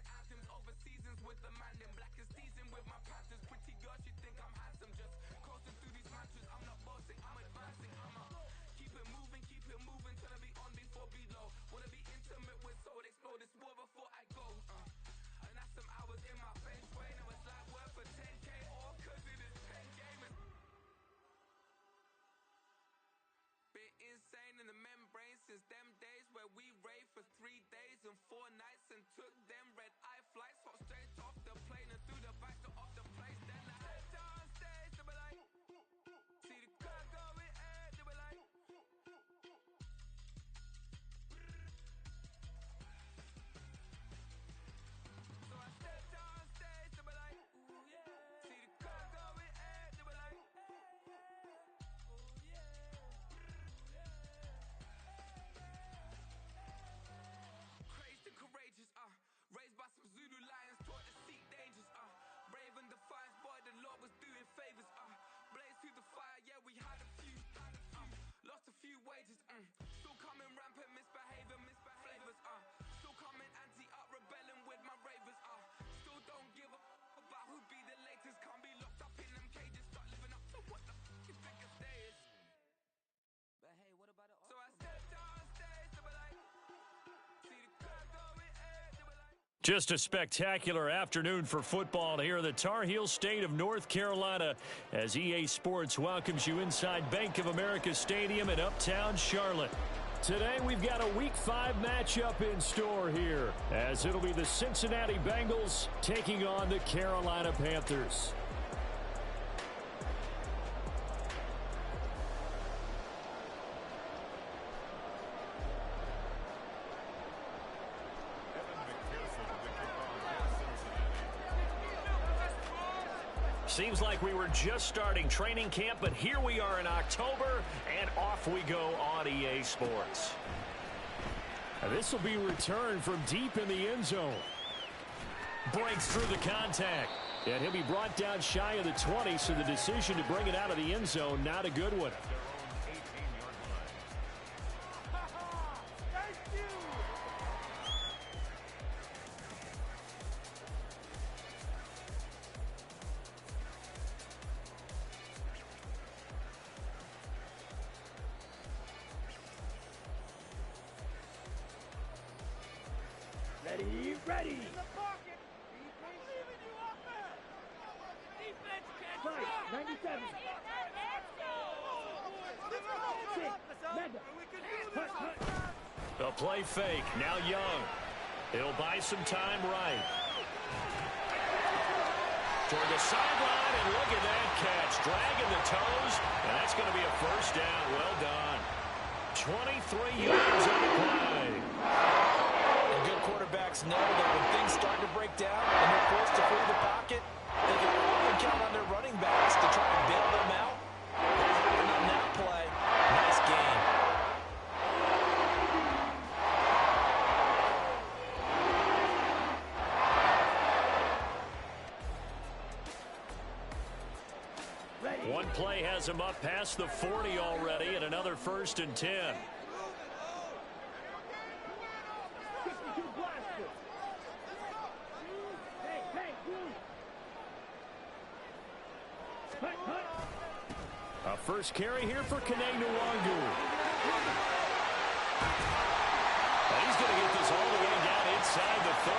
your anthems over seasons with the man in black is seasoned with my panthers. Pretty girl, she think I'm handsome. Just coasting through these mantras. I'm not bossing, I'm advancing. Keep it moving, trying to be on before below. Wanna be intimate with soul, explore this war before I go. And that's some hours in my face way. Now it's like work for 10K or cause it is 10 gamers. Been insane in the membrane since them days where we raved for 3 days and 4 nights and took them red eye flights. Hop straight off the plane and through the back door of the place. Then I head down stage, they were like, see the crowd going air, they were like. So I stepped on stage, they were like, ooh yeah. See the crowd going air, they were like, ooh yeah. Crazed and courageous, raised by some Zulu lions, taught to seek dangers, brave and defiant, boy, the Lord was doing favors, blaze through the fire, yeah, we had a few, lost a few wages, still coming rampant, misbehaving, flavors, still coming anti-up, rebelling with my ravers, still don't give up about who be the latest, can't be locked up in them cages, start living up to what the f*** you think your day is. But hey, what about it? So I stepped on stage, they were like, see the crowd going air, they were like. Just a spectacular afternoon for football here in the Tar Heel state of North Carolina as EA Sports welcomes you inside Bank of America Stadium in Uptown Charlotte. Today we've got a Week 5 matchup in store here as it'll be the Cincinnati Bengals taking on the Carolina Panthers. Seems like we were just starting training camp, but here we are in October, and off we go on EA Sports. This will be returned from deep in the end zone. Breaks through the contact, and he'll be brought down shy of the 20, so the decision to bring it out of the end zone, not a good one. Ready. In the pocket. I'm leaving you off there. Defense catch. 97. The play fake. Now Young. He'll buy some time right. Toward the sideline, and look at that catch. Dragging the toes, and that's going to be a first down. Well done. 23 yards on the play. And good quarterbacks know that when things start to break down and they're forced to flee the pocket, they can often count on their running backs to try and bail them out. That happened on that play. Nice game. One play has him up past the 40 already, and another 1st and 10. A first carry here for Kene Nwangu. And he's going to get this all the way down inside the 35.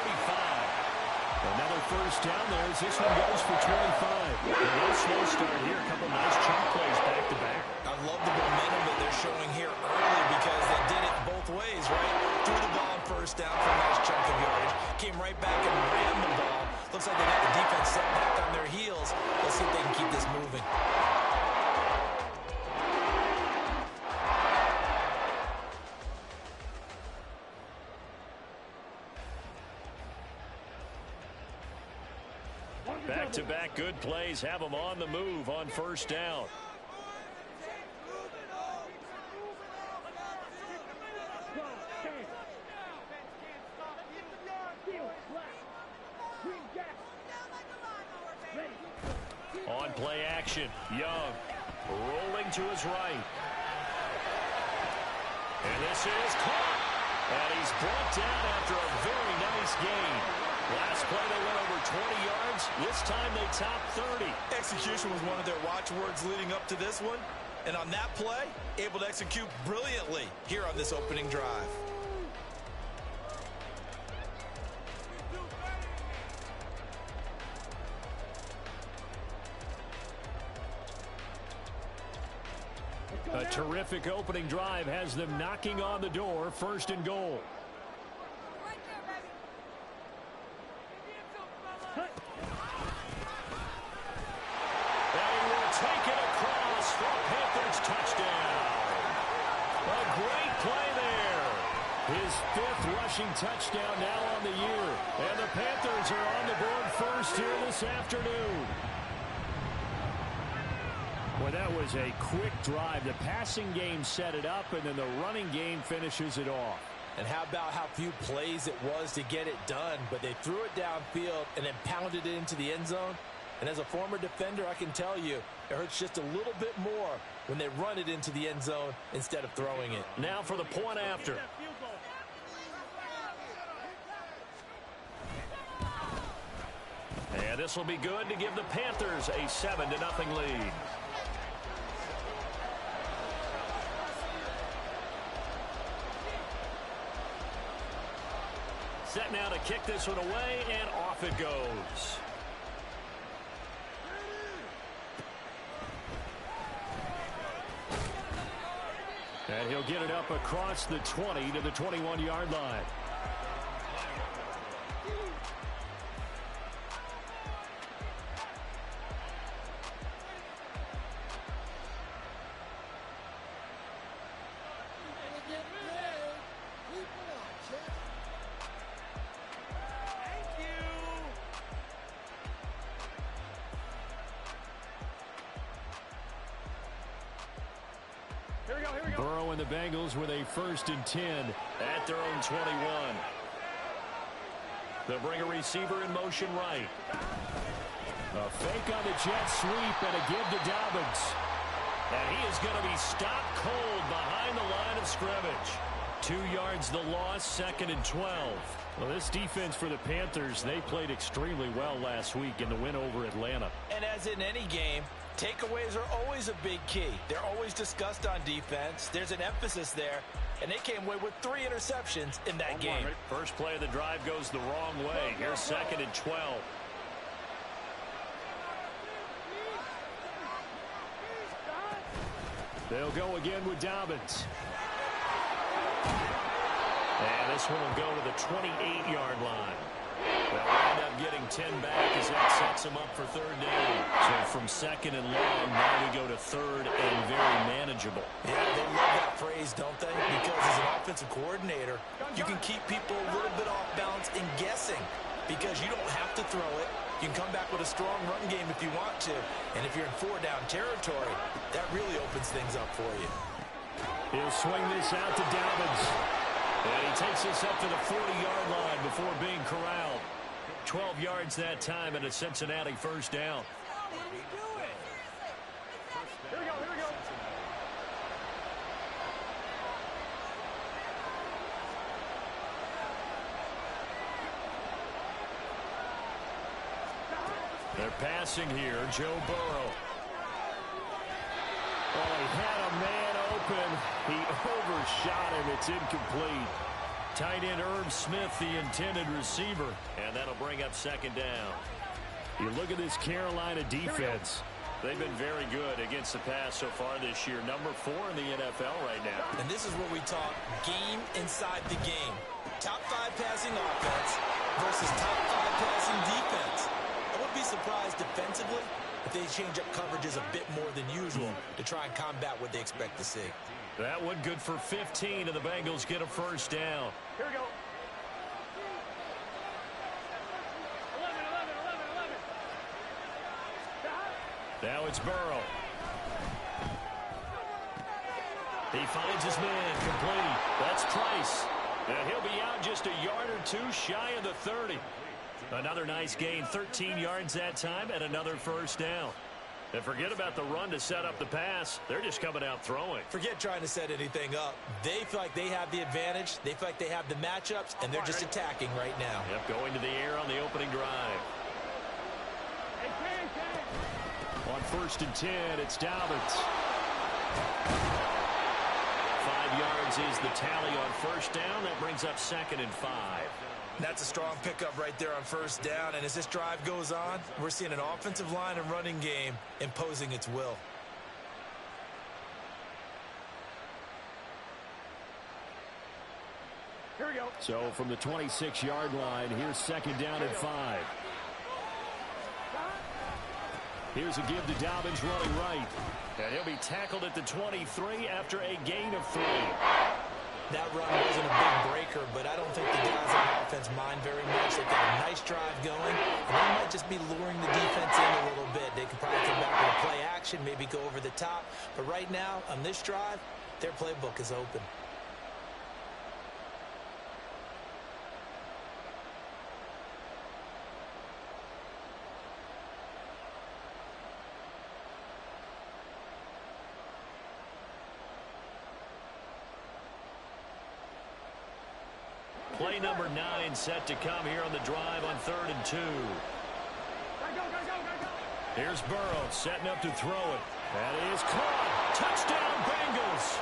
Another first down there as this one goes for 25. A real slow start here. A couple nice chunk plays back to back. I love the momentum that they're showing here early because they did it both ways, right? Threw the ball on first down for a nice chunk of yardage. Came right back and ran the ball. Looks like they got the defense set back on their heels. Let's see if they can keep this moving. Back-to-back good plays have them on the move on first down. On play action, Young rolling to his right. And this is caught. And he's brought down after a very nice gain. Last play they went over 20 yards. This time they topped 30. Execution was one of their watchwords leading up to this one. And on that play, able to execute brilliantly here on this opening drive. A terrific opening drive has them knocking on the door, 1st and goal. And he will take it across for a Panthers touchdown. A great play there. His 5th rushing touchdown now on the year. And the Panthers are on the board first here this afternoon. Well, that was a quick drive. The passing game set it up, and then the running game finishes it off. And how about how few plays it was to get it done, but they threw it downfield and then pounded it into the end zone. And as a former defender, I can tell you, it hurts just a little bit more when they run it into the end zone instead of throwing it. Now for the point after. And this will be good to give the Panthers a 7-0 lead. Set now to kick this one away, and off it goes. And he'll get it up across the 20 to the 21-yard line. Burrow and the Bengals with a 1st and 10 at their own 21. They'll bring a receiver in motion right. A fake on the jet sweep and a give to Dobbins. And he is going to be stopped cold behind the line of scrimmage. 2 yards the loss, 2nd and 12. Well, this defense for the Panthers, they played extremely well last week in the win over Atlanta. And as in any game, takeaways are always a big key. They're always discussed on defense. There's an emphasis there, and they came away with 3 interceptions in that game. First play of the drive goes the wrong way. Here's 2nd and 12. They'll go again with Dobbins. And this one will go to the 28-yard line. They'll wind up getting 10 back as that sets them up for 3rd down. So from 2nd and long, now we go to 3rd and very manageable. Yeah, they love that phrase, don't they? Because as an offensive coordinator, you can keep people a little bit off balance and guessing because you don't have to throw it. You can come back with a strong run game if you want to. And if you're in 4-down territory, that really opens things up for you. He'll swing this out to Dobbins. And he takes this up to the 40-yard line before being corralled. 12 yards that time and a Cincinnati 1st down. Here we go. They're passing here, Joe Burrow. Oh, he had a man open. He overshot him. It's incomplete. Tight end Herb Smith, the intended receiver. And that'll bring up 2nd down. You look at this Carolina defense. They've been very good against the pass so far this year. Number 4 in the NFL right now. And this is where we talk game inside the game. Top 5 passing offense versus top 5 passing defense. I wouldn't be surprised defensively if they change up coverages a bit more than usual to try and combat what they expect to see. That one good for 15, and the Bengals get a 1st down. Here we go. 11. Now it's Burrow. He finds his man complete. That's Price. And he'll be out just a yard or 2 shy of the 30. Another nice gain, 13 yards that time, and another 1st down. And forget about the run to set up the pass. They're just coming out throwing. Forget trying to set anything up. They feel like they have the advantage. They feel like they have the matchups, and they're just attacking right now. Yep, going to the air on the opening drive. On 1st and 10, it's Dobbins. 5 yards is the tally on 1st down. That brings up 2nd and 5. That's a strong pickup right there on 1st down. And as this drive goes on, we're seeing an offensive line and running game imposing its will. Here we go. So from the 26-yard line, here's 2nd down and 5. Here's a give to Dobbins running right. And he'll be tackled at the 23 after a gain of 3. That run wasn't a big breaker, but I don't think the guys on offense mind very much. They've got a nice drive going, and they might just be luring the defense in a little bit. They could probably come back with a play action, maybe go over the top. But right now, on this drive, their playbook is open. Play number 9 set to come here on the drive on 3rd and 2. Here's Burrow setting up to throw it. That is caught. Touchdown, Bengals.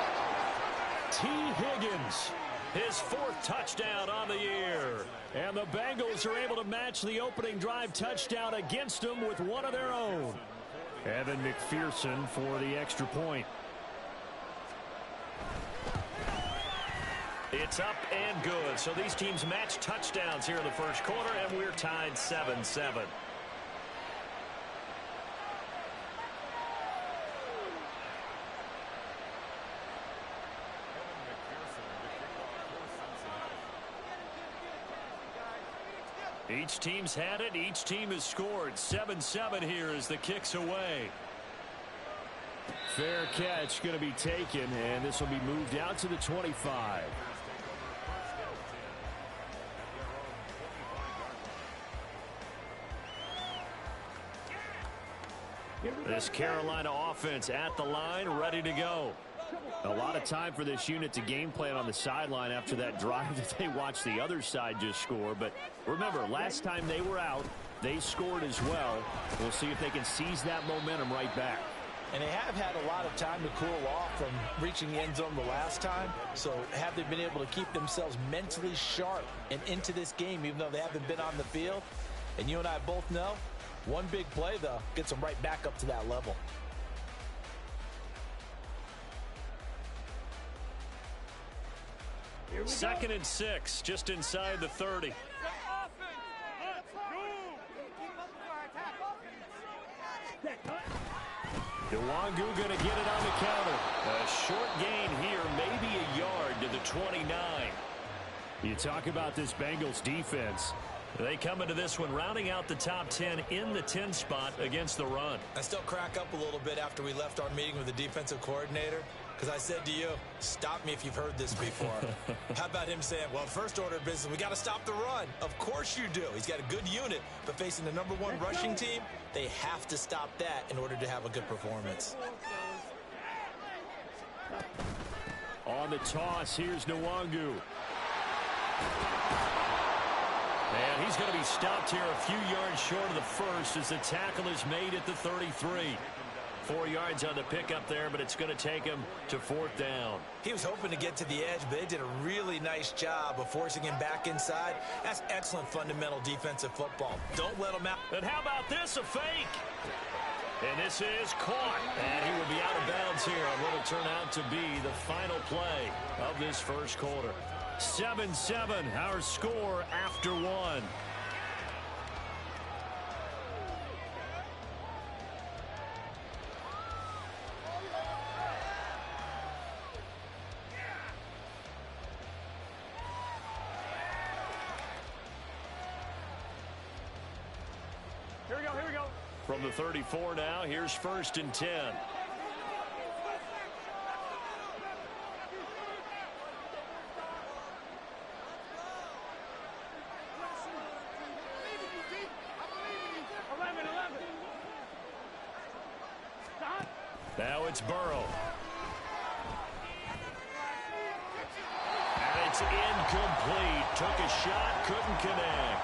T. Higgins, his 4th touchdown on the year. And the Bengals are able to match the opening drive touchdown against them with one of their own. Evan McPherson for the extra point. It's up and good. So these teams match touchdowns here in the 1st quarter, and we're tied 7-7. Each team's had it. Each team has scored. 7-7 here as the kick's away. Fair catch going to be taken, and this will be moved out to the 25. This Carolina offense at the line, ready to go. A lot of time for this unit to game plan on the sideline after that drive that they watched the other side just score. But remember, last time they were out, they scored as well. We'll see if they can seize that momentum right back. And they have had a lot of time to cool off from reaching the end zone the last time. So have they been able to keep themselves mentally sharp and into this game, even though they haven't been on the field? And you and I both know, one big play, though, gets them right back up to that level. Second and 6, just inside the 30. Nwangu going to get it on the counter. A short gain here, maybe a yard to the 29. You talk about this Bengals defense. They come into this one rounding out the top 10 in the 10 spot against the run. I still crack up a little bit after we left our meeting with the defensive coordinator, because I said to you, stop me if you've heard this before. How about him saying, well, first order of business, we got to stop the run. Of course you do. He's got a good unit, but facing the #1 rushing team, they have to stop that in order to have a good performance. On the toss, here's Nwangu. And he's going to be stopped here a few yards short of the first as the tackle is made at the 33. 4 yards on the pickup there, but it's going to take him to 4th down. He was hoping to get to the edge, but they did a really nice job of forcing him back inside. That's excellent fundamental defensive football. Don't let him out. And how about this, a fake? And this is caught. And he will be out of bounds here on what will turn out to be the final play of this 1st quarter. 7-7, our score after 1. Here we go, here we go. From the 34 now, here's 1st and 10. Now it's Burrow. And it's incomplete. Took a shot, couldn't connect.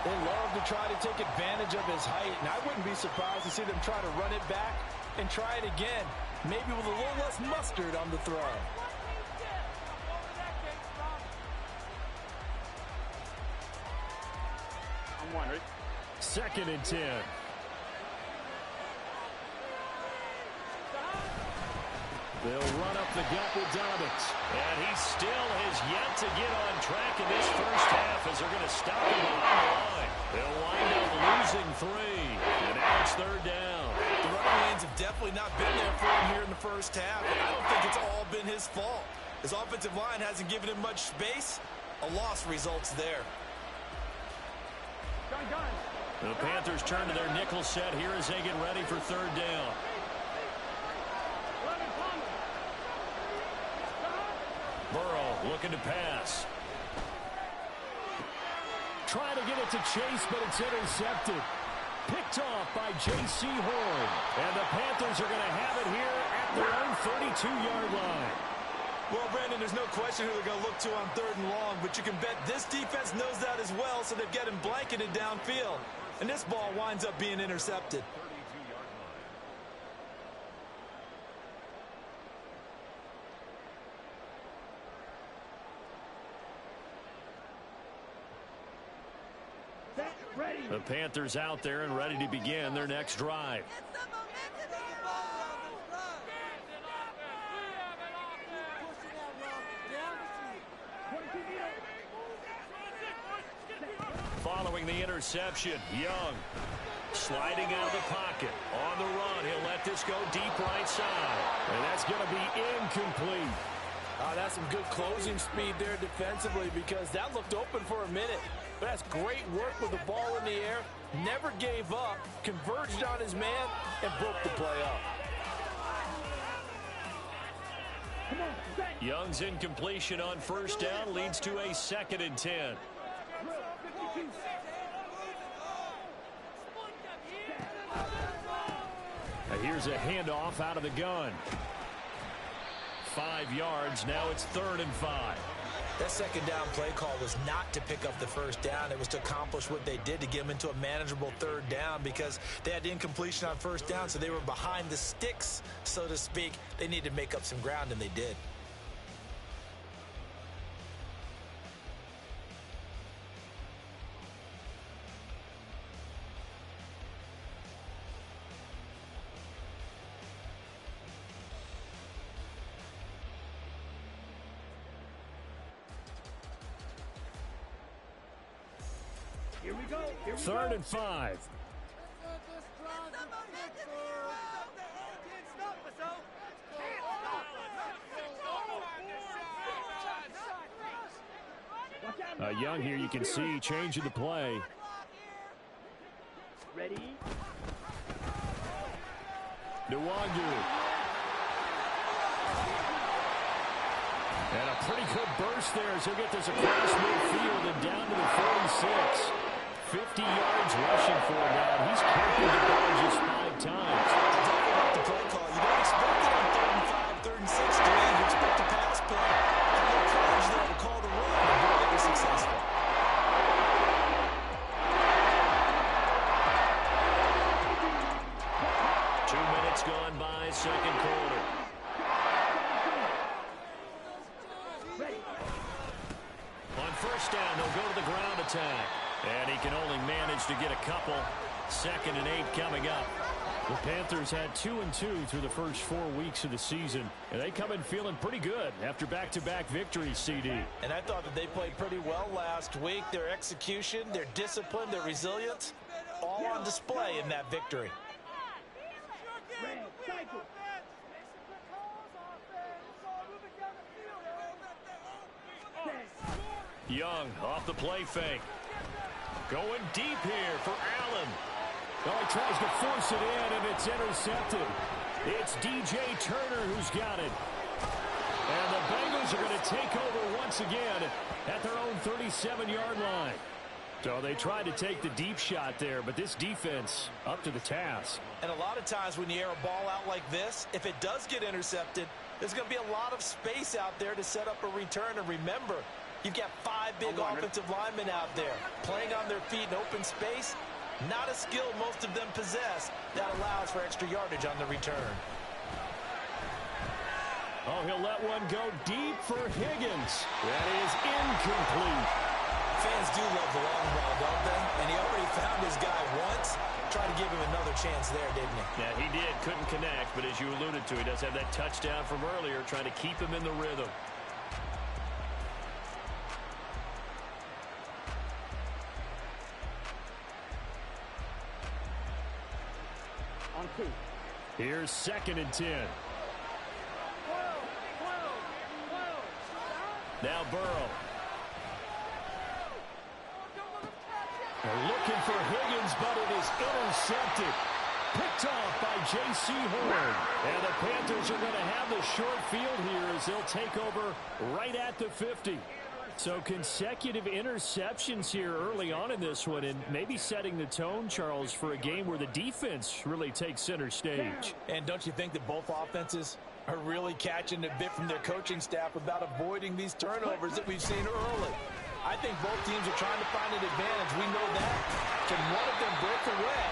They love to try to take advantage of his height, and I wouldn't be surprised to see them try to run it back and try it again, maybe with a little less mustard on the throw. I'm one, right? 2nd and 10. They'll run up the gut with Dobbins. And he still has yet to get on track in this first half as they're going to stop him on the line. They'll wind up losing 3. And now it's 3rd down. The running lanes have definitely not been there for him here in the first half. I don't think it's all been his fault. His offensive line hasn't given him much space. A loss results there. The Panthers turn to their nickel set here as they get ready for 3rd down. Burrow looking to pass. Trying to get it to Chase, but it's intercepted. Picked off by J.C. Horn. And the Panthers are going to have it here at their own 32-yard line. Well, Brandon, there's no question who they're going to look to on 3rd and long, but you can bet this defense knows that as well, so they've got him blanketed downfield. And this ball winds up being intercepted. The Panthers out there and ready to begin their next drive. Following the interception, Young sliding out of the pocket. On the run, he'll let this go deep right side. And that's going to be incomplete. That's some good closing speed there defensively because that looked open for a minute. But that's great work with the ball in the air. Never gave up, converged on his man, and broke the play up. Young's incompletion on 1st down leads to a 2nd and 10. Now here's a handoff out of the gun. 5 yards. Now it's 3rd and 5. That 2nd down play call was not to pick up the 1st down. It was to accomplish what they did to get them into a manageable 3rd down because they had incompletion on 1st down, so they were behind the sticks, so to speak. They needed to make up some ground, and they did. Here we go. 3rd and 5. Young here, you can see changing the play. Ready? Nwangu. And a pretty good burst there as he'll get this across midfield and down to the 46. 50 yards rushing for him now. He's carried the ball just 5 times. Talking about the play call, you don't expect it on 3rd and 5, 3rd and 6, do you? You expect a pass play. And no courage there to call the run. And boy, they were successful. Two minutes gone by, 2nd quarter. On 1st down, they'll go to the ground attack. And he can only manage to get a couple. 2nd and 8 coming up. The Panthers had 2-2 through the first 4 weeks of the season. And they come in feeling pretty good after back-to-back victories, CD. And I thought that they played pretty well last week. Their execution, their discipline, their resilience, all on display in that victory. Young off the play fake. Going deep here for Allen. Oh, he tries to force it in, and it's intercepted. It's DJ Turner who's got it. And the Bengals are going to take over once again at their own 37-yard line. So they tried to take the deep shot there, but this defense up to the task. And a lot of times when you air a ball out like this, if it does get intercepted, there's going to be a lot of space out there to set up a return. And remember, you've got 5 big offensive linemen out there playing on their feet in open space. Not a skill most of them possess that allows for extra yardage on the return. Oh, he'll let one go deep for Higgins. That is incomplete. Fans do love the long ball, don't they? And he already found his guy once. Tried to give him another chance there, didn't he? Yeah, he did. Couldn't connect, but as you alluded to, he does have that touchdown from earlier, trying to keep him in the rhythm. On 2. Here's 2nd and 10. Now Burrow. They're looking for Higgins, but it is intercepted. Picked off by J.C. Horn. And the Panthers are going to have the short field here as they'll take over right at the 50. So consecutive interceptions here early on in this one, and maybe setting the tone, Charles, for a game where the defense really takes center stage. And don't you think that both offenses are really catching a bit from their coaching staff about avoiding these turnovers that we've seen early? I think both teams are trying to find an advantage. We know that. Can one of them break away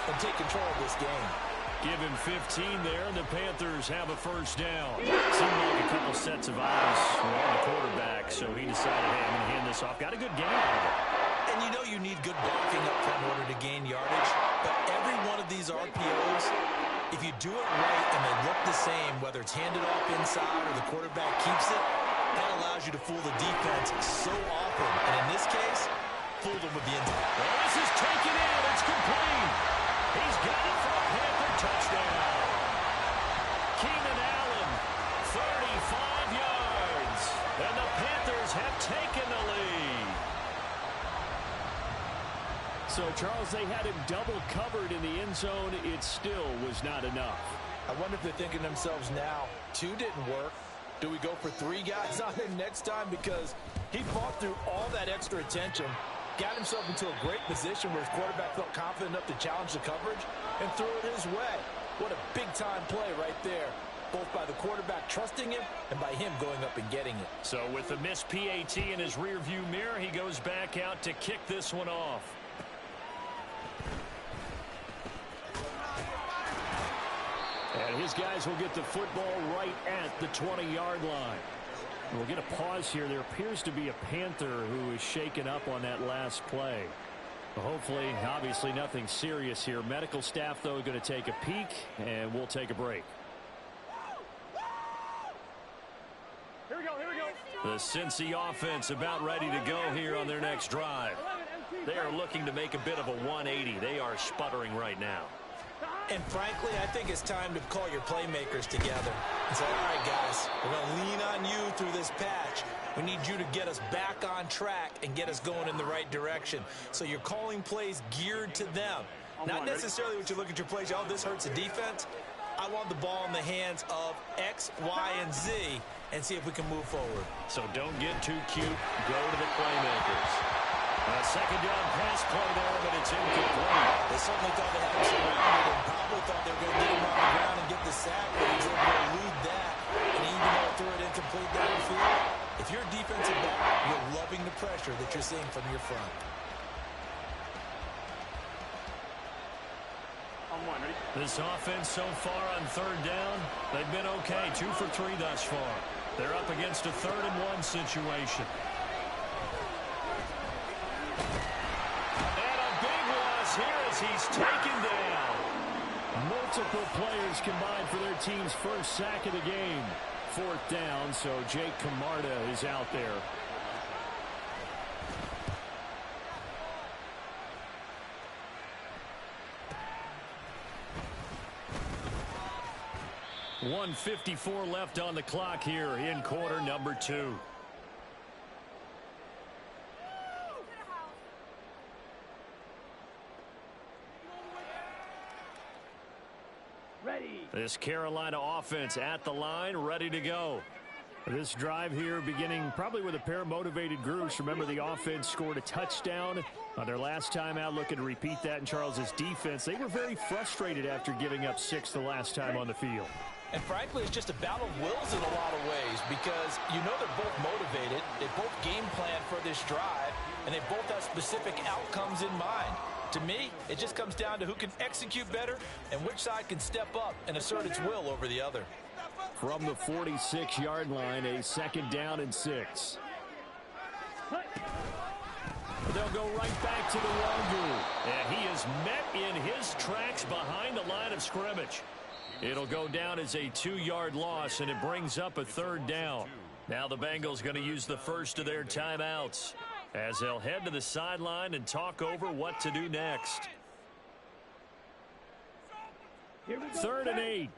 and take control of this game? Give him 15 there, and the Panthers have a first down. Seemed like a couple sets of eyes on the quarterback, so he decided, hey, I'm going to hand this off. Got a good game out of it. And you know you need good blocking up front in order to gain yardage, but every one of these RPOs, if you do it right and they look the same, whether it's handed off inside or the quarterback keeps it, that allows you to fool the defense so often. And in this case, fooled them with the inside. Well, this is taken in. It's complete. He's got it for a Panther touchdown. Keenan Allen, 35 yards. And the Panthers have taken the lead. So, Charles, they had him double covered in the end zone. It still was not enough. I wonder if they're thinking to themselves now, 2 didn't work. Do we go for 3 guys on him next time? Because he fought through all that extra attention, got himself into a great position where his quarterback felt confident enough to challenge the coverage and throw it his way. What a big-time play right there, both by the quarterback trusting him and by him going up and getting it. So with the missed PAT in his rearview mirror, he goes back out to kick this one off. And his guys will get the football right at the 20-yard line. We'll get a pause here. There appears to be a Panther who is shaken up on that last play. Hopefully, obviously, nothing serious here. Medical staff, though, going to take a peek, and we'll take a break. Here we go. The Cincy offense about ready to go here on their next drive. They are looking to make a bit of a 180. They are sputtering right now. And frankly, I think it's time to call your playmakers together and say, all right, guys, we're going to lean on you through this patch. We need you to get us back on track and get us going in the right direction. So you're calling plays geared to them. Not necessarily what you look at your plays, oh, this hurts the defense. I want the ball in the hands of X, Y, and Z and see if we can move forward. So don't get too cute. Go to the playmakers. A second down pass play there, but it's incomplete. They certainly thought they had him surrounded and probably thought they were going to get him on the ground and get the sack, but he was able to elude that. And even though it threw it incomplete downfield, if you're a defensive back, you're loving the pressure that you're seeing from your front. This offense so far on third down, they've been okay. 2 for 3 thus far. They're up against a 3rd-and-1 situation. Here as he's taken down. Multiple players combined for their team's first sack of the game. 4th down, so Jake Camarda is out there. .154 left on the clock here in quarter number 2. This Carolina offense at the line, ready to go. This drive here beginning probably with a pair of motivated groups. Remember, the offense scored a touchdown on their last time out. Looking to repeat that in Charles's defense. They were very frustrated after giving up 6 the last time on the field. And frankly, it's just a battle of wills in a lot of ways because you know they're both motivated. They both game plan for this drive, and they both have specific outcomes in mind. To me, it just comes down to who can execute better and which side can step up and assert its will over the other. From the 46-yard line, a 2nd down and 6. They'll go right back to the Wongu. And he is met in his tracks behind the line of scrimmage. It'll go down as a 2-yard loss, and it brings up a 3rd down. Now the Bengals going to use the first of their timeouts as they'll head to the sideline and talk over what to do next. 3rd and 8.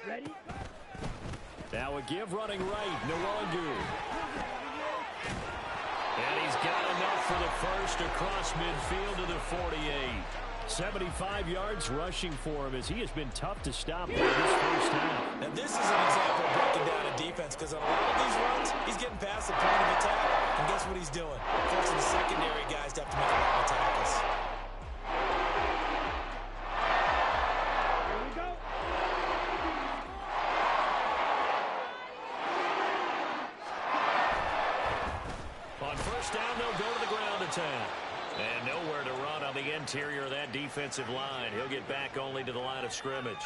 Ready? Now a give running right, Nwangu. And he's got enough for the first across midfield to the 48. 75 yards rushing for him as he has been tough to stop in this first half. Now this is an example of breaking down a defense because on a lot of these runs, he's getting past the point of attack, and guess what he's doing? Forcing the secondary guys to have to make a lot of tackles. Down, they'll go to the ground attack. And nowhere to run on the interior of that defensive line. He'll get back only to the line of scrimmage.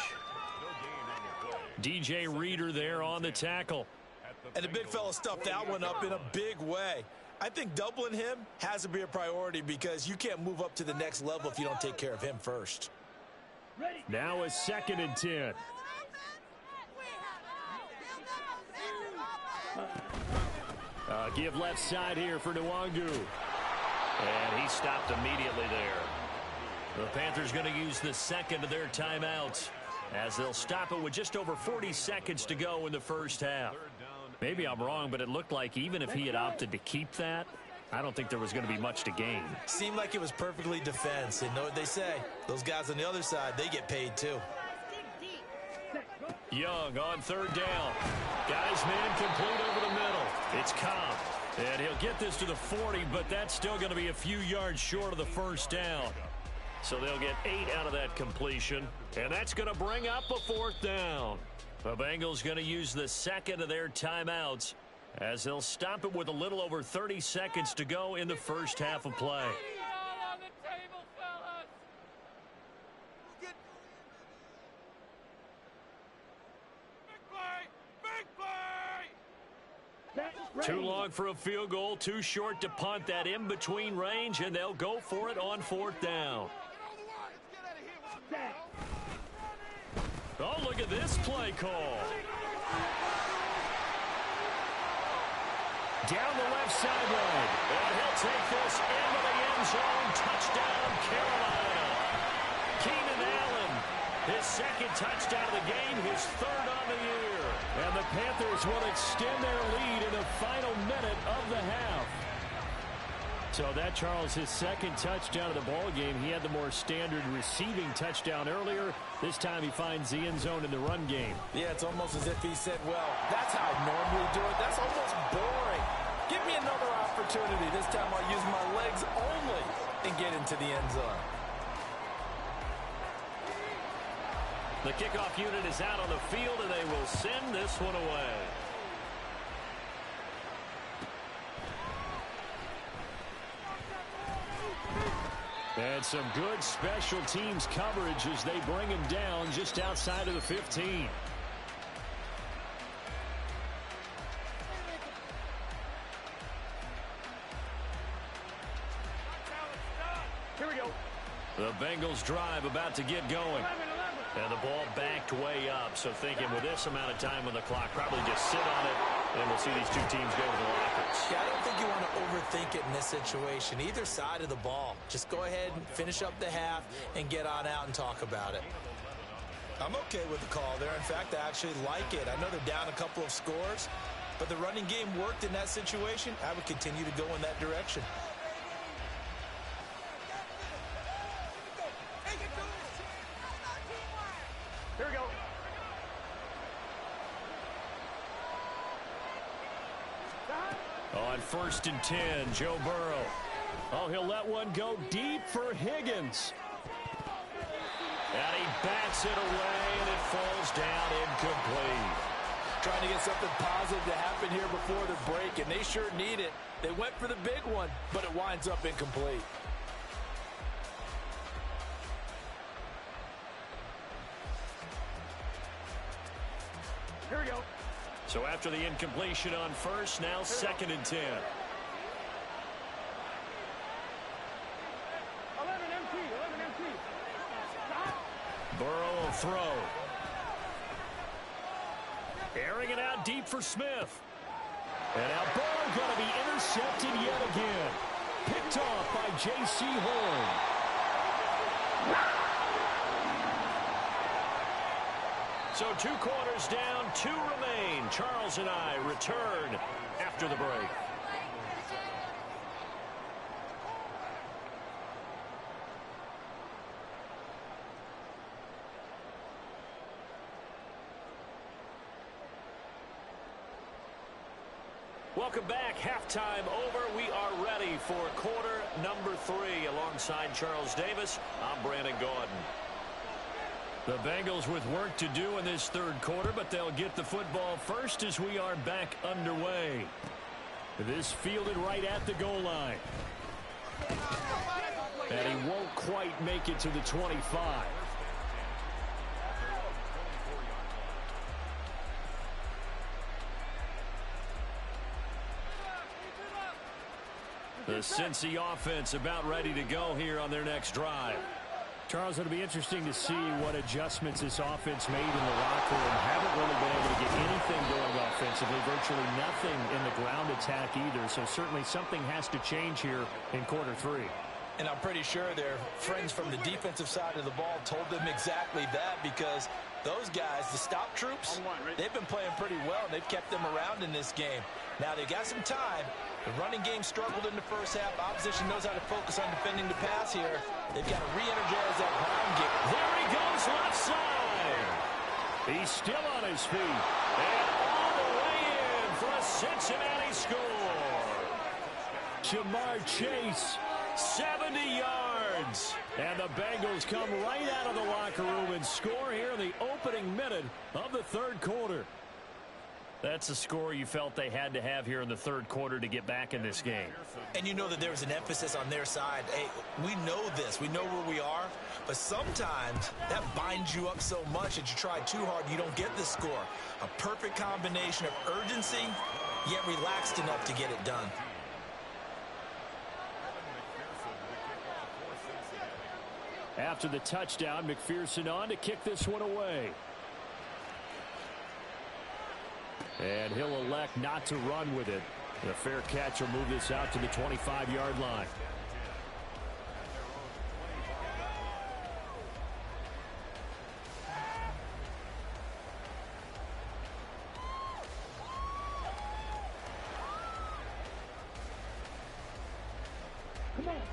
DJ Reader there on the tackle. And the big fella stuffed that one up in a big way. I think doubling him has to be a priority because you can't move up to the next level if you don't take care of him first. Now a 2nd and 10. Give left side here for Nwangu. And he stopped immediately there. The Panthers going to use the 2nd of their timeouts as they'll stop it with just over 40 seconds to go in the first half. Maybe I'm wrong, but it looked like even if he had opted to keep that, I don't think there was going to be much to gain. Seemed like it was perfectly defense. And know what they say? Those guys on the other side, they get paid too. Young on 3rd down. Guys man complete over the middle. It's Cobb. And he'll get this to the 40, but that's still going to be a few yards short of the first down. So they'll get 8 out of that completion. And that's going to bring up a 4th down. The Bengals going to use the 2nd of their timeouts as they'll stop it with a little over 30 seconds to go in the first half of play. Too long for a field goal, too short to punt. That in-between range, and they'll go for it on 4th down. Oh, look at this play call. Down the left sideline. And he'll take this into the end zone. Touchdown, Carolina. Keenan Allen, his 2nd touchdown of the game, his 3rd on the year. And the Panthers will extend their lead in the final minute of the half. So that, Charles, his 2nd touchdown of the ball game. He had the more standard receiving touchdown earlier. This time he finds the end zone in the run game. Yeah, it's almost as if he said, well, that's how I normally do it. That's almost boring. Give me another opportunity. This time I'll use my legs only and get into the end zone. The kickoff unit is out on the field, and they will send this one away. And some good special teams coverage as they bring him down just outside of the 15. Here we go. The Bengals drive about to get going. And the ball backed way up. So thinking with this amount of time on the clock, probably just sit on it, and we'll see these two teams go to the lockers. Yeah, I don't think you want to overthink it in this situation. Either side of the ball. Just go ahead and finish up the half and get on out and talk about it. I'm okay with the call there. In fact, I actually like it. I know they're down a couple of scores, but the running game worked in that situation. I would continue to go in that direction. Here we go. On 1st and 10, Joe Burrow. Oh, he'll let one go deep for Higgins. And he bats it away, and it falls down incomplete. Trying to get something positive to happen here before the break, and they sure need it. They went for the big one, but it winds up incomplete. Here we go. So after the incompletion on 1st, now 2nd and 10. 11 MT. Stop. Burrow will throw. Airing it out deep for Smith. And now Burrow going to be intercepted yet again. Picked off by J.C. Horn. So 2 quarters down, 2 remain. Charles and I return after the break. Welcome back. Halftime over. We are ready for quarter number 3. Alongside Charles Davis, I'm Brandon Gaudin. The Bengals with work to do in this 3rd quarter, but they'll get the football first as we are back underway. This fielded right at the goal line. And he won't quite make it to the 25. The Cincy offense about ready to go here on their next drive. Charles, it'll be interesting to see what adjustments this offense made in the locker room. Haven't really been able to get anything going offensively, virtually nothing in the ground attack either. So certainly something has to change here in quarter 3. And I'm pretty sure their friends from the defensive side of the ball told them exactly that, because those guys, the stop troops, they've been playing pretty well, and they've kept them around in this game. Now they've got some time. The running game struggled in the first half. Opposition knows how to focus on defending the pass here. They've got to re-energize that ground game. There he goes, left side. He's still on his feet. And all the way in for a Cincinnati score. Jamar Chase, 70 yards. And the Bengals come right out of the locker room and score here in the opening minute of the 3rd quarter. That's a score you felt they had to have here in the 3rd quarter to get back in this game. And you know that there was an emphasis on their side. Hey, we know this. We know where we are. But sometimes that binds you up so much that you try too hard, you don't get the score. A perfect combination of urgency, yet relaxed enough to get it done. After the touchdown, McPherson on to kick this one away. And he'll elect not to run with it. A fair catch will move this out to the 25-yard line.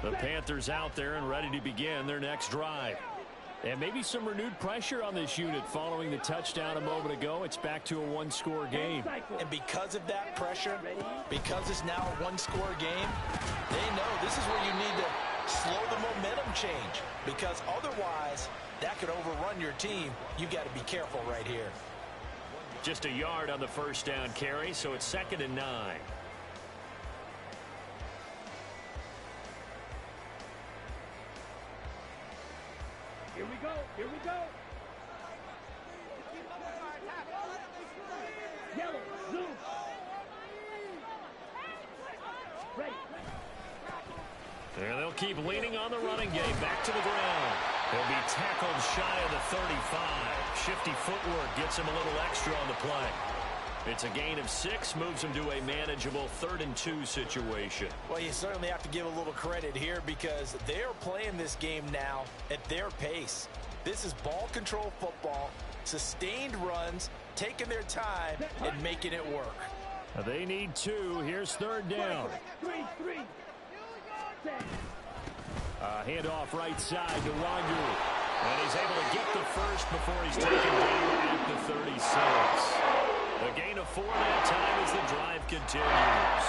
The Panthers out there and ready to begin their next drive. And maybe some renewed pressure on this unit following the touchdown a moment ago. It's back to a 1-score game. And because of that pressure, because it's now a 1-score game, they know this is where you need to slow the momentum change. Because otherwise, that could overrun your team. You got to be careful right here. Just a yard on the first down carry, so it's 2nd and 9. Here we go. Here we go. Yellow. Zoom. Ready. And they'll keep leaning on the running game. Back to the ground. He'll be tackled shy of the 35. Shifty footwork gets him a little extra on the play. It's a gain of 6, moves him to a manageable 3rd and 2 situation. Well, you certainly have to give a little credit here because they're playing this game now at their pace. This is ball control football, sustained runs, taking their time and making it work. They need 2. Here's 3rd down. 3. Handoff right side to Wangu. And he's able to get the first before he's taken down at the 36. A gain of 4 that time as the drive continues.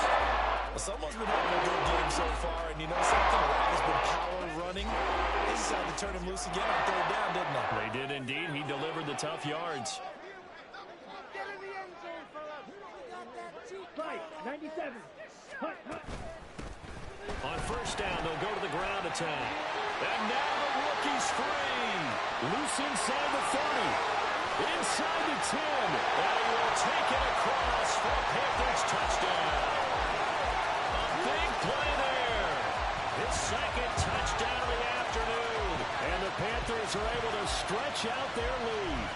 Well, someone's been having a good game so far, and you know something? A lot has been power running. They decided to turn him loose again on 3rd down, didn't they? They did indeed. He delivered the tough yards. Get in the end zone, fellas. We got that cheap. Right, 97. Hut. On 1st down, they'll go to the ground attack. And now the rookie's free. Loose inside the 30. Inside the 10. And he will take it across for a Panthers touchdown. A big play there. His 2nd touchdown of the afternoon. And the Panthers are able to stretch out their lead.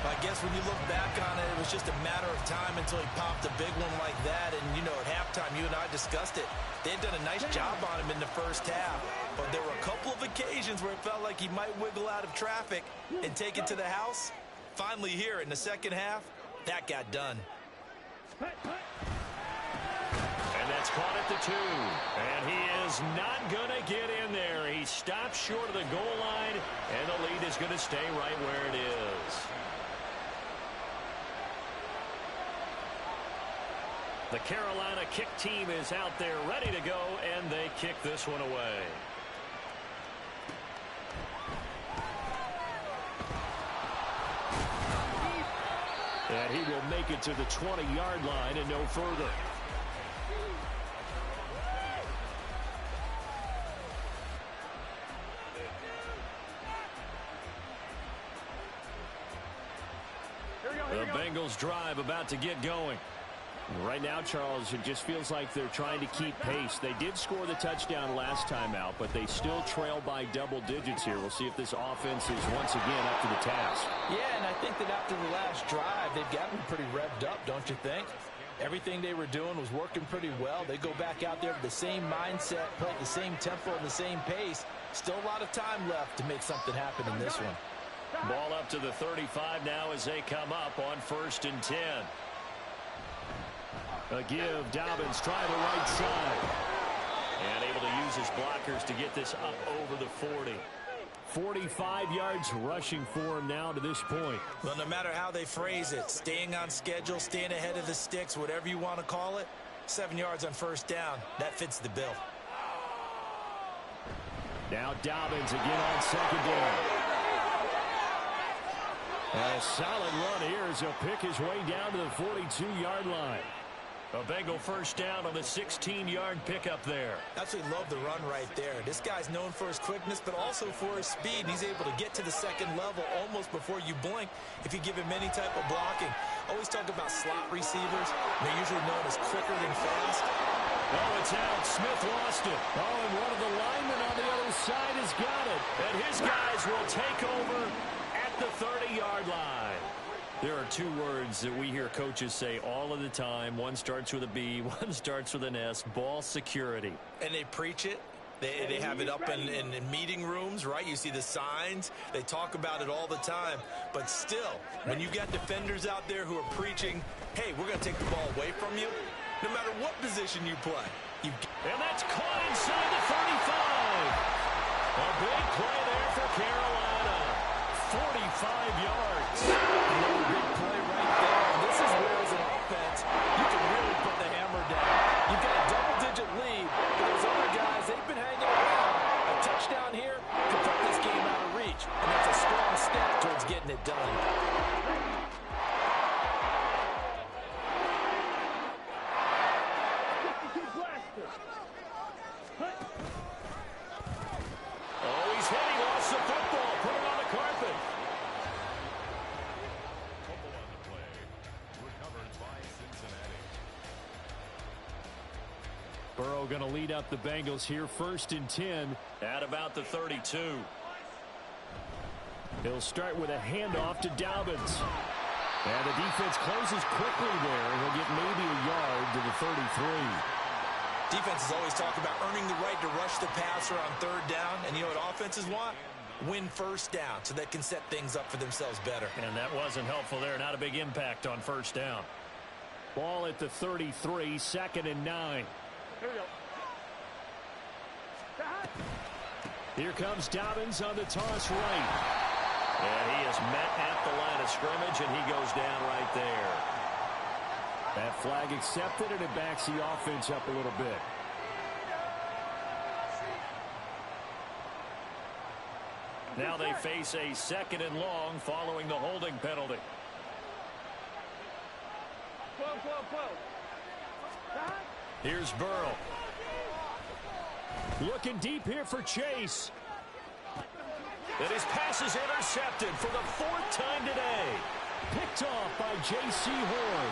I guess when you look back on it, it was just a matter of time until he popped a big one like that. And, you know, at halftime, you and I discussed it. They had done a nice job on him in the first half. But there were a couple of occasions where it felt like he might wiggle out of traffic and take it to the house. Finally here in the 2nd half, that got done. And that's caught at the 2. And he is not going to get in there. He stops short of the goal line, and the lead is going to stay right where it is. The Carolina kick team is out there ready to go, and they kick this one away. And he will make it to the 20-yard line and no further. The Bengals drive about to get going. Right now, Charles, it just feels like they're trying to keep pace. They did score the touchdown last time out, but they still trail by double digits here. We'll see if this offense is once again up to the task. Yeah, and I think that after the last drive, they've gotten pretty revved up, don't you think? Everything they were doing was working pretty well. They go back out there with the same mindset, play at the same tempo and the same pace. Still a lot of time left to make something happen in this one. Ball up to the 35 now as they come up on 1st and 10. A give, Dobbins try the right side. And able to use his blockers to get this up over the 40. 45 yards rushing for him now to this point. Well, no matter how they phrase it, staying on schedule, staying ahead of the sticks, whatever you want to call it, 7 yards on 1st down, that fits the bill. Now Dobbins again on 2nd down. And a solid run here as he'll pick his way down to the 42-yard line. A Bengal 1st down on the 16-yard pickup there. Absolutely love the run right there. This guy's known for his quickness, but also for his speed. And he's able to get to the 2nd level almost before you blink if you give him any type of blocking. Always talk about slot receivers. They're usually known as quicker than fast. Oh, it's out. Smith lost it. Oh, and one of the linemen on the other side has got it. And his guys will take over at the 30-yard line. There are 2 words that we hear coaches say all of the time. One starts with a B, one starts with an S. Ball security. And they preach it. They have it up in meeting rooms, right? You see the signs. They talk about it all the time. But still, when you got defenders out there who are preaching, hey, we're going to take the ball away from you, no matter what position you play. And that's caught inside the 35. A big play there for Carolina. 45 yards. Another big play right there. And this is where, as an offense, you can really put the hammer down. You've got a double-digit lead, but those other guys, they've been hanging around. A touchdown here could put this game out of reach, and that's a strong step towards getting it done. Oh, he's hit. He lost the football. Put it on the carpet. Burrow going to lead up the Bengals here 1st and 10 at about the 32. He'll start with a handoff to Dobbins. And the defense closes quickly there. He'll get maybe a yard to the 33. Defenses always talk about earning the right to rush the passer on 3rd down. And you know what offenses want? Win 1st down so they can set things up for themselves better. And that wasn't helpful there. Not a big impact on 1st down. Ball at the 33, 2nd and 9. Here we go. Here comes Dobbins on the toss right. And he is met at the line of scrimmage, and he goes down right there. That flag accepted, and it backs the offense up a little bit. Now they face a 2nd and long following the holding penalty. 12. Here's Burrow. Looking deep here for Chase. And his pass is intercepted for the 4th time today. Picked off by J.C. Horn.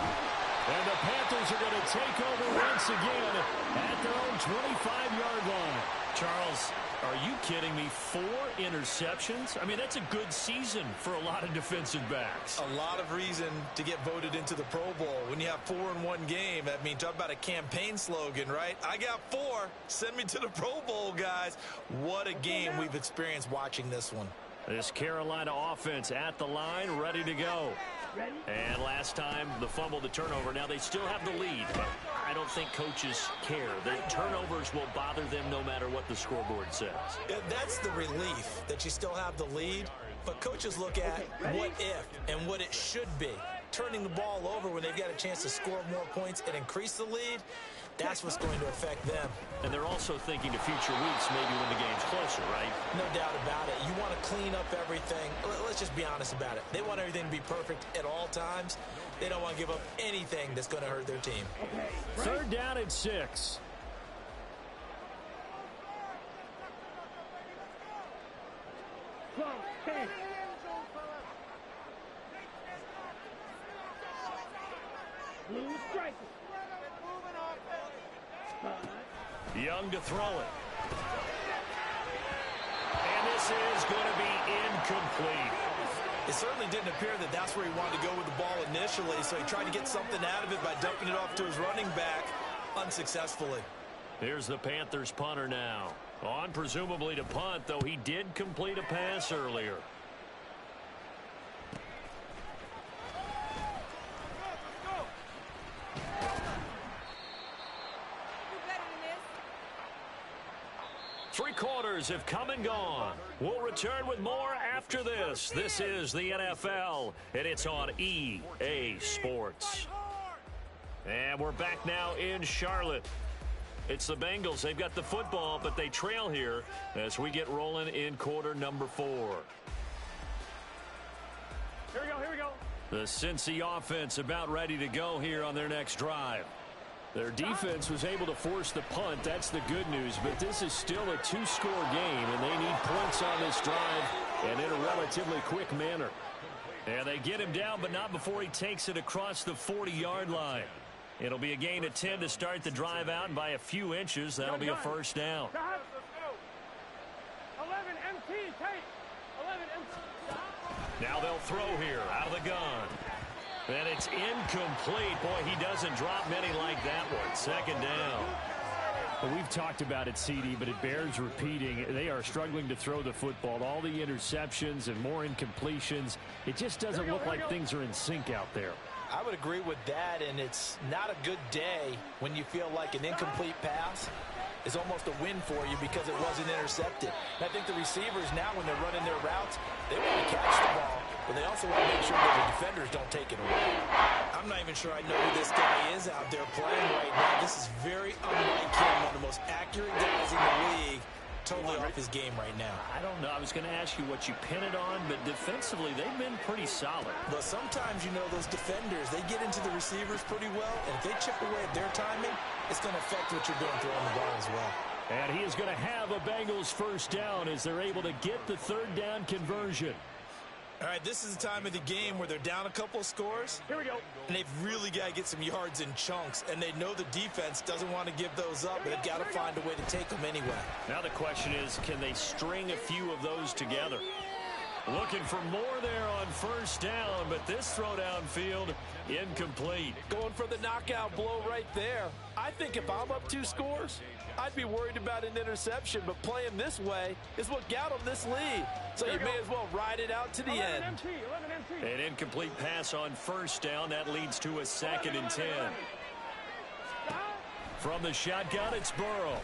And the Panthers are going to take over once again at their own 25-yard line. Charles, are you kidding me? 4 interceptions? I mean, that's a good season for a lot of defensive backs. A lot of reason to get voted into the Pro Bowl. When you have 4 in one game, I mean, talk about a campaign slogan, right? I got 4. Send me to the Pro Bowl, guys. What a game we've experienced watching this one. This Carolina offense at the line, ready to go. And last time, the fumble, the turnover. Now they still have the lead, but I don't think coaches care. The turnovers will bother them no matter what the scoreboard says. That's the relief that you still have the lead, but coaches look at what if and what it should be. Turning the ball over when they've got a chance to score more points and increase the lead, that's what's going to affect them. And they're also thinking to future weeks, maybe when the game's closer, right? No doubt about it. You want to clean up everything. Let's just be honest about it. They want everything to be perfect at all times. They don't want to give up anything that's going to hurt their team. 3rd down and 6. Blue strike. Young to throw it. And this is going to be incomplete. It certainly didn't appear that that's where he wanted to go with the ball initially, so he tried to get something out of it by dumping it off to his running back unsuccessfully. Here's the Panthers punter now. On presumably to punt, though he did complete a pass earlier. Three quarters have come and gone. We'll return with more after this. This is the NFL, and it's on EA Sports. And we're back now in Charlotte. It's the Bengals. They've got the football, but they trail here as we get rolling in quarter number 4. Here we go. The Cincy offense about ready to go here on their next drive. Their defense was able to force the punt. That's the good news. But this is still a 2-score game, and they need points on this drive and in a relatively quick manner. And they get him down, but not before he takes it across the 40-yard line. It'll be a gain of 10 to start the drive out, and by a few inches, that'll be a first down. 11 MT, take. 11 MT. Now they'll throw here out of the gun. And it's incomplete. Boy, he doesn't drop many like that one. 2nd down. Well, we've talked about it, CD, but it bears repeating. They are struggling to throw the football. All the interceptions and more incompletions. It just doesn't look like things are in sync out there. I would agree with that, and it's not a good day when you feel like an incomplete pass is almost a win for you because it wasn't intercepted. And I think the receivers now, when they're running their routes, they want to catch the ball, but they also want to make sure that the defenders don't take it away. I'm not even sure I know who this guy is out there playing right now. This is very unlike him, one of the most accurate guys in the league. Totally off his game right now. I don't know. I was going to ask you what you pin it on, but defensively, they've been pretty solid. But sometimes, you know, those defenders, they get into the receivers pretty well, and if they chip away at their timing, it's going to affect what you're doing throwing the ball as well. And he is going to have a Bengals first down as they're able to get the 3rd down conversion. All right, this is the time of the game where they're down a couple of scores. Here we go. And they've really got to get some yards in chunks, and they know the defense doesn't want to give those up, but they've got to find a way to take them anyway. Now the question is, can they string a few of those together? Looking for more there on first down, but this throw downfield incomplete. Going for the knockout blow right there. I think if I'm up 2 scores, I'd be worried about an interception, but playing this way is what got him this lead. So you may as well ride it out to the end. An incomplete pass on first down. That leads to a 2nd and 10. From the shotgun, it's Burrow.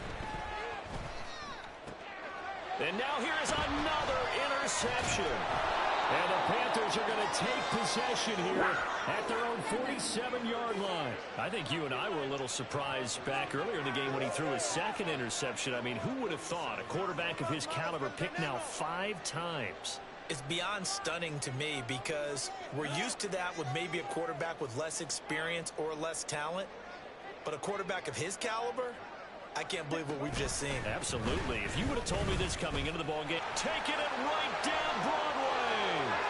And now here's another interception. And the Panthers are going to take possession here at their own 47-yard line. I think you and I were a little surprised back earlier in the game when he threw his 2nd interception. I mean, who would have thought a quarterback of his caliber picked now 5 times? It's beyond stunning to me because we're used to that with maybe a quarterback with less experience or less talent. But a quarterback of his caliber, I can't believe what we've just seen. Absolutely. If you would have told me this coming into the ball game, taking it right down Broadway.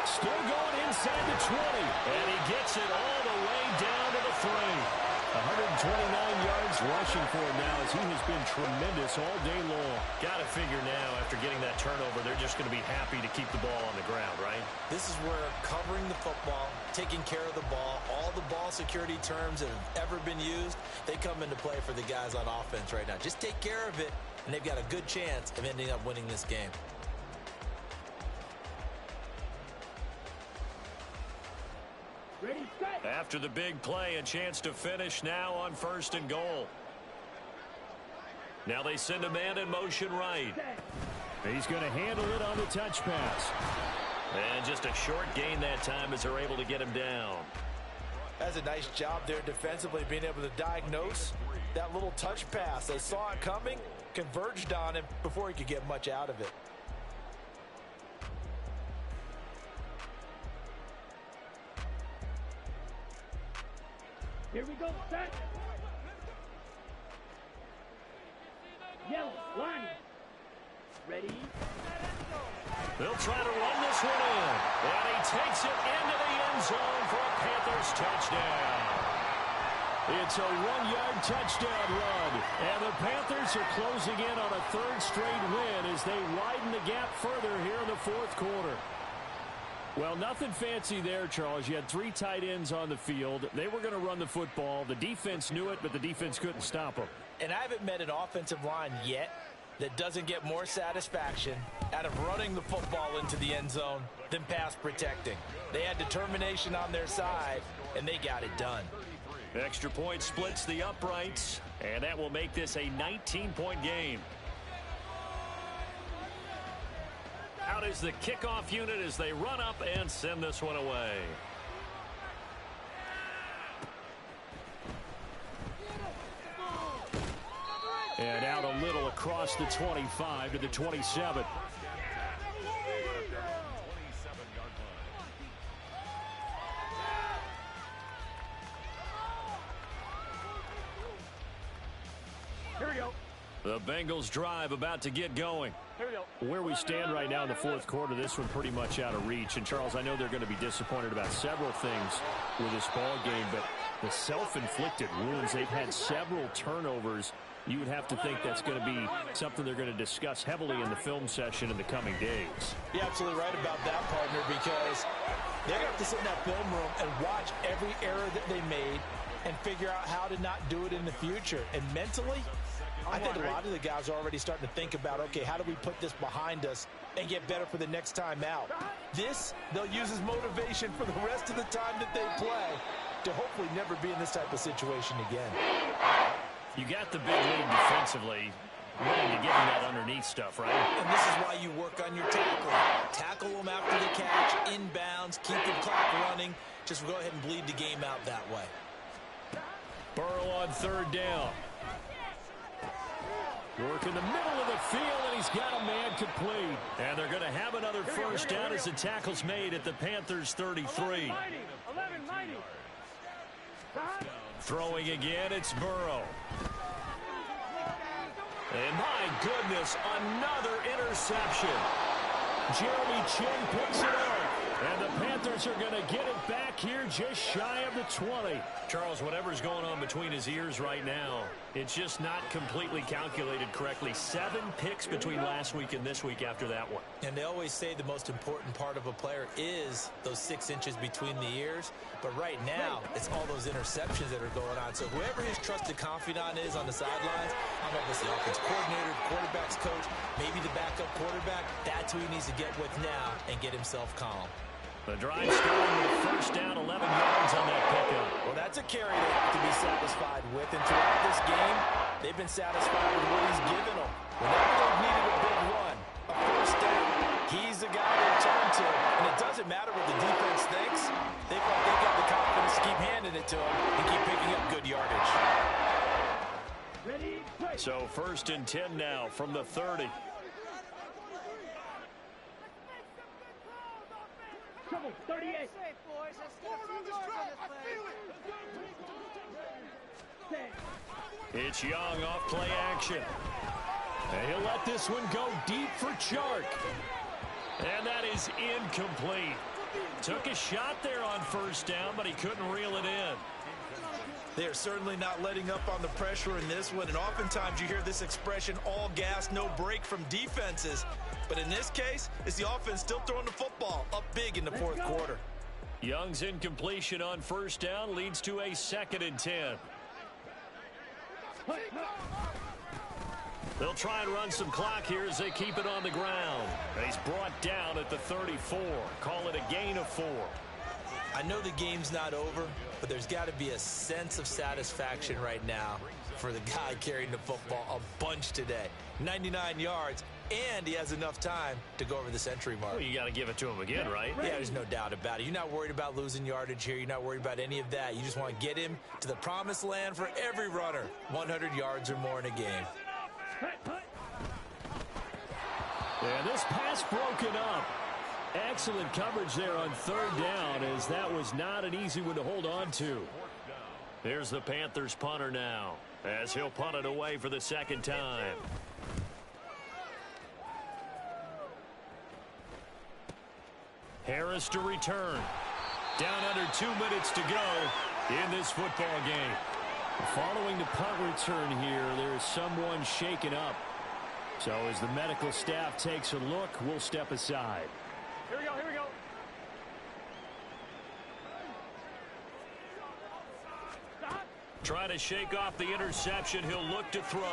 Still going inside the 20. And he gets it all the way down to the 3. 129 yards rushing for him now as he has been tremendous all day long. Got to figure now after getting that turnover, they're just going to be happy to keep the ball on the ground, right? This is where covering the football, taking care of the ball, all the ball security terms that have ever been used, they come into play for the guys on offense right now. Just take care of it, and they've got a good chance of ending up winning this game. After the big play, a chance to finish now on 1st and goal. Now they send a man in motion right. He's going to handle it on the touch pass. And just a short gain that time as they're able to get him down. That's a nice job there defensively, being able to diagnose that little touch pass. They saw it coming, converged on him before he could get much out of it. Here we go, set. Yellow, line. Ready. They'll try to run this one in. And he takes it into the end zone for a Panthers touchdown. It's a 1-yard touchdown run. And the Panthers are closing in on a 3rd straight win as they widen the gap further here in the 4th quarter. Well, nothing fancy there, Charles. You had 3 tight ends on the field. They were going to run the football. The defense knew it, but the defense couldn't stop them. And I haven't met an offensive line yet that doesn't get more satisfaction out of running the football into the end zone than pass protecting. They had determination on their side, and they got it done. Extra point splits the uprights, and that will make this a 19-point game. Out is the kickoff unit as they run up and send this one away. And out a little across the 25 to the 27. Here we go. The Bengals drive about to get going. Here we go. Where we stand right now in the 4th quarter, this one pretty much out of reach. And, Charles, I know they're going to be disappointed about several things with this ball game, but the self-inflicted wounds, they've had several turnovers. You would have to think that's going to be something they're going to discuss heavily in the film session in the coming days. You're absolutely right about that, partner, because they're going to have to sit in that film room and watch every error that they made and figure out how to not do it in the future. And mentally, I think a lot of the guys are already starting to think about, okay, how do we put this behind us and get better for the next time out? This, they'll use as motivation for the rest of the time that they play to hopefully never be in this type of situation again. You got the big lead defensively, willing to get in that underneath stuff, right? And this is why you work on your tackling. Tackle them after the catch, inbounds, keep the clock running. Just go ahead and bleed the game out that way. Burrow on 3rd down. Work in the middle of the field, and he's got a man complete. And they're going to have another first down as the tackle's made at the Panthers' 33. 11-90. Throwing again, it's Burrow. And my goodness, another interception. Jeremy Chin picks it up. And the Panthers are going to get it back here just shy of the 20. Charles, whatever's going on between his ears right now, it's just not completely calculated correctly. 7 picks between last week and this week after that one. And they always say the most important part of a player is those 6 inches between the ears. But right now, it's all those interceptions that are going on. So whoever his trusted confidant is on the sidelines, I don't know if it's the offense coordinator, the quarterback's coach, maybe the backup quarterback, that's who he needs to get with now and get himself calm. The drive starting with a first down, 11 yards on that pickup. Well, that's a carry they have to be satisfied with. And throughout this game, they've been satisfied with what he's given them. Whenever they've needed a big run, a first down, he's the guy they turn to. And it doesn't matter what the defense thinks. They've got the confidence to keep handing it to him and keep picking up good yardage. So first and 10 now from the 30. Trouble, 38. It's Young off play action. And he'll let this one go deep for Chark. And that is incomplete. Took a shot there on first down, but he couldn't reel it in. They are certainly not letting up on the pressure in this one, and oftentimes you hear this expression, all gas, no break from defenses. But in this case, it's the offense still throwing the football up big in the fourth quarter. Young's incompletion on first down leads to a 2nd and 10. They'll try and run some clock here as they keep it on the ground. He's brought down at the 34. Call it a gain of 4. I know the game's not over, but there's got to be a sense of satisfaction right now for the guy carrying the football a bunch today. 99 yards, and he has enough time to go over the century mark. Well, you got to give it to him again, right? Yeah, there's no doubt about it. You're not worried about losing yardage here. You're not worried about any of that. You just want to get him to the promised land for every runner. 100 yards or more in a game. And this pass broken up. Excellent coverage there on 3rd down, as that was not an easy one to hold on to. Here's the Panthers punter now, as he'll punt it away for the 2nd time. Harris to return. Down under 2 minutes to go in this football game. Following the punt return here, there's someone shaken up. So as the medical staff takes a look, we'll step aside. Here we go, here we go. Try to shake off the interception. He'll look to throw.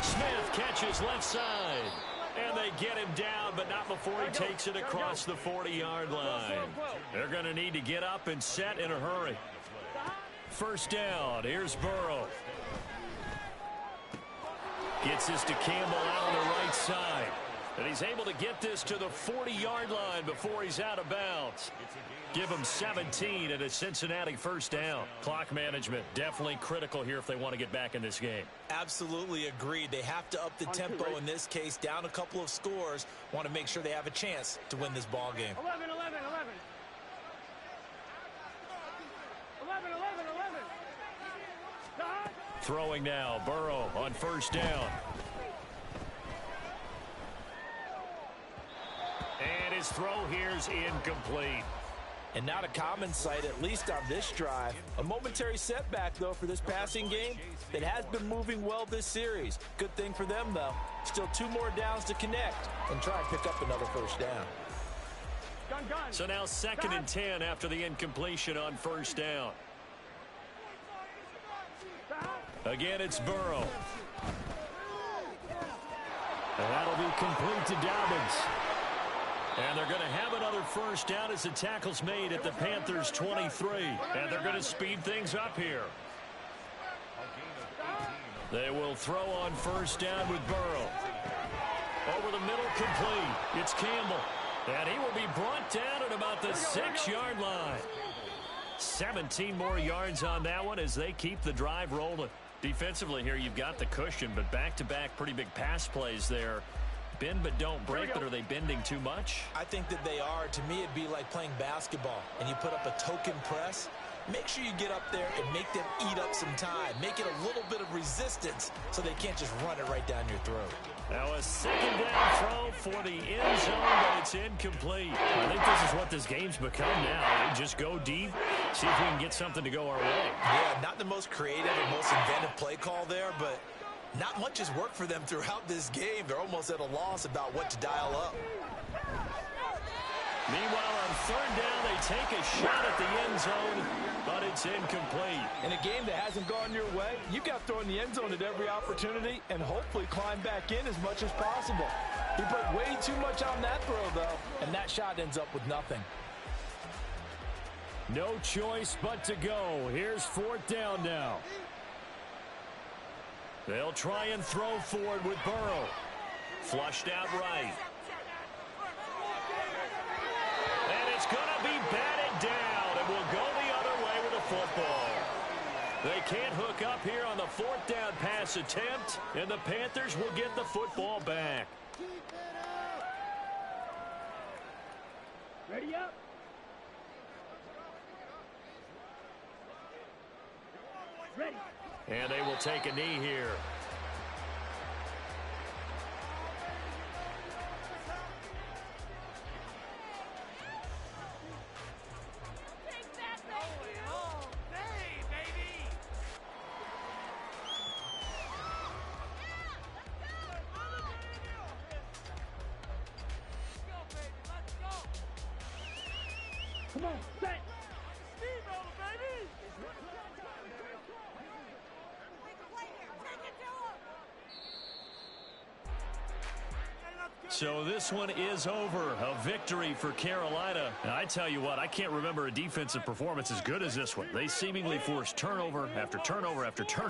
Smith catches left side. And they get him down, but not before he takes it across the 40-yard line. They're going to need to get up and set in a hurry. First down. Here's Burrow. Gets this to Campbell out on the right side. And he's able to get this to the 40-yard line before he's out of bounds. Give him 17 and a Cincinnati first down. Clock management definitely critical here if they want to get back in this game. Absolutely agreed. They have to up the tempo in this case. Down a couple of scores. Want to make sure they have a chance to win this ball game. 11, 11, 11. 11, 11, 11. Throwing now. Burrow on first down. And his throw here's incomplete. And not a common sight, at least on this drive. A momentary setback, though, for this passing game that has been moving well this series. Good thing for them, though. Still 2 more downs to connect and try and pick up another first down. So now 2nd and 10 after the incompletion on first down. Again, it's Burrow. And that'll be complete to Dobbins. And they're going to have another first down as the tackle's made at the Panthers' 23. And they're going to speed things up here. They will throw on first down with Burrow. Over the middle, complete. It's Campbell. And he will be brought down at about the 6-yard line. 17 more yards on that one as they keep the drive rolling. Defensively here, you've got the cushion, but back-to-back pretty big pass plays there. Bend but don't break, but are they bending too much? I think that they are. To me, it'd be like playing basketball, and you put up a token press. make sure you get up there and make them eat up some time. Make it a little bit of resistance so they can't just run it right down your throat. Now a second down throw for the end zone, but it's incomplete. I think this is what this game's become now. They just go deep, see if we can get something to go our way. Yeah, not the most creative or most inventive play call there, but not much has worked for them throughout this game. They're almost at a loss about what to dial up. Meanwhile, on third down, they take a shot at the end zone, but it's incomplete. In a game that hasn't gone your way, you've got to throw in the end zone at every opportunity and hopefully climb back in as much as possible. He put way too much on that throw, though, and that shot ends up with nothing. No choice but to go. Here's fourth down now. They'll try and throw forward with Burrow. Flushed out right. And it's going to be batted down, and will go the other way with the football. They can't hook up here on the fourth down pass attempt, and the Panthers will get the football back. Ready up. Ready. And they will take a knee here. Come on, set. So this one is over. A victory for Carolina. And I tell you what, I can't remember a defensive performance as good as this one. They seemingly forced turnover after turnover after turnover.